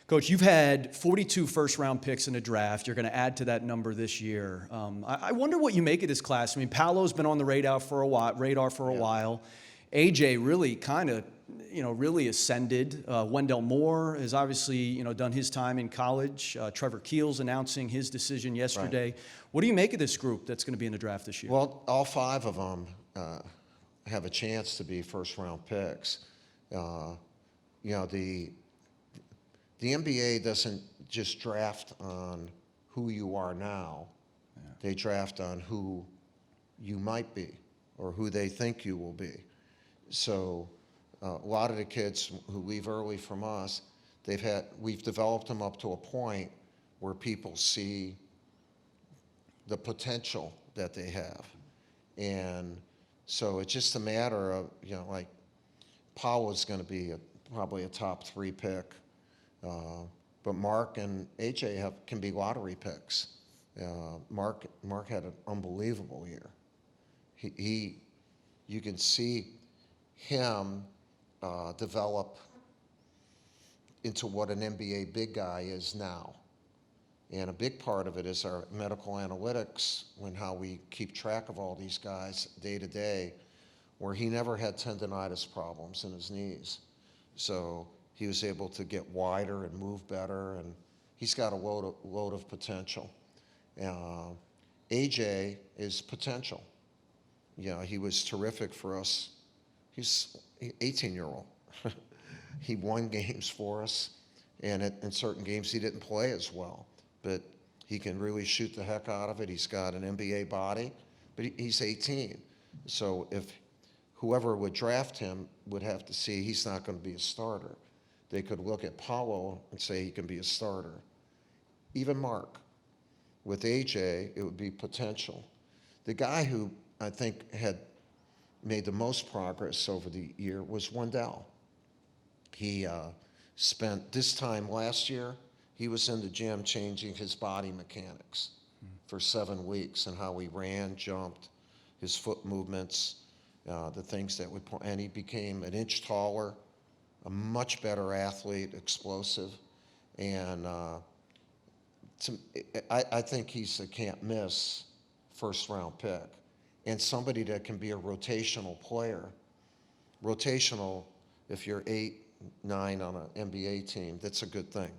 Coach, you've had 42 first-round picks in the draft. You're going to add to that number this year. I wonder what you make of this class. I mean, Paolo's been on the radar for a while. AJ really kind of, really ascended. Wendell Moore has obviously, done his time in college. Trevor Keel's announcing his decision yesterday. Right. What do you make of this group that's going to be in the draft this year? Well, all five of them have a chance to be first-round picks. The NBA doesn't just draft on who you are now. Yeah. They draft on who you might be or who they think you will be. So a lot of the kids who leave early from us, we've developed them up to a point where people see the potential that they have. And so it's just a matter of, like Paolo's going to be probably a top 3 pick. But Mark and AJ can be lottery picks. Mark had an unbelievable year. You can see him develop into what an NBA big guy is now. And a big part of it is our medical analytics and how we keep track of all these guys day to day, where he never had tendonitis problems in his knees. So he was able to get wider and move better, and he's got a load of potential. AJ is potential. He was terrific for us. He's an 18-year-old. He won games for us, and in certain games he didn't play as well, but he can really shoot the heck out of it. He's got an NBA body, but he's 18. So if whoever would draft him would have to see he's not going to be a starter. They could look at Paolo and say he can be a starter. Even Mark. With AJ, it would be potential. The guy who I think had made the most progress over the year was Wendell. He spent this time last year, he was in the gym changing his body mechanics for 7 weeks and how he ran, jumped, his foot movements, the things that and he became an inch taller, a much better athlete, explosive, and I think he's a can't-miss first-round pick, and somebody that can be a rotational player. Rotational, if you're 8, 9 on an NBA team, that's a good thing.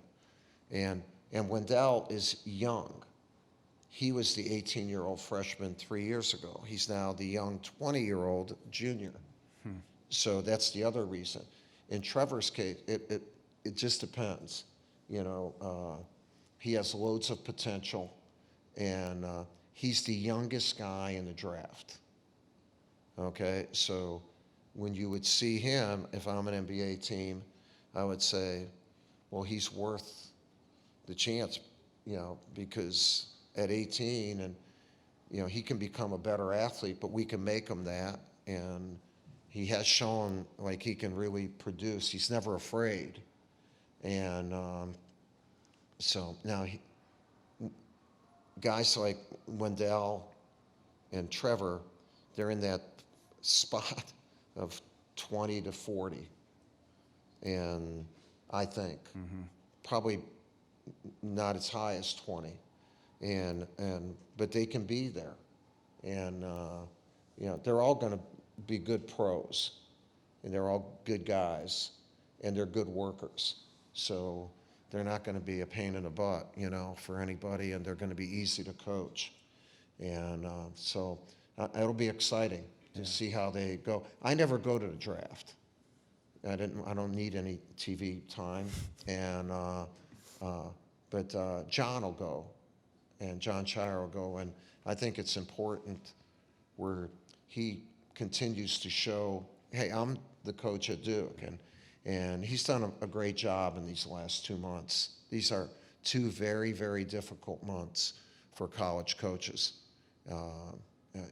And Wendell is young. He was the 18-year-old freshman 3 years ago. He's now the young 20-year-old junior. So that's the other reason. In Trevor's case, it just depends. He has loads of potential, and he's the youngest guy in the draft. Okay, so when you would see him, if I'm an NBA team, I would say, well, he's worth the chance, because at 18, and he can become a better athlete, but we can make him that, and he has shown like he can really produce. He's never afraid. And so now guys like Wendell and Trevor, they're in that spot of 20 to 40. And I think probably not as high as 20. But they can be there. And they're all going to be good pros, and they're all good guys, and they're good workers. So they're not going to be a pain in the butt, for anybody, and they're going to be easy to coach. And so it'll be exciting to see how they go. I never go to the draft. I don't need any TV time, and but John will go, and John Shire will go, and I think it's important where he continues to show, hey, I'm the coach at Duke, and he's done a great job in these last 2 months. These are 2 very, very difficult months for college coaches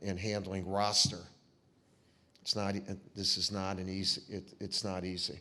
in handling roster. This is not an easy. It's not easy.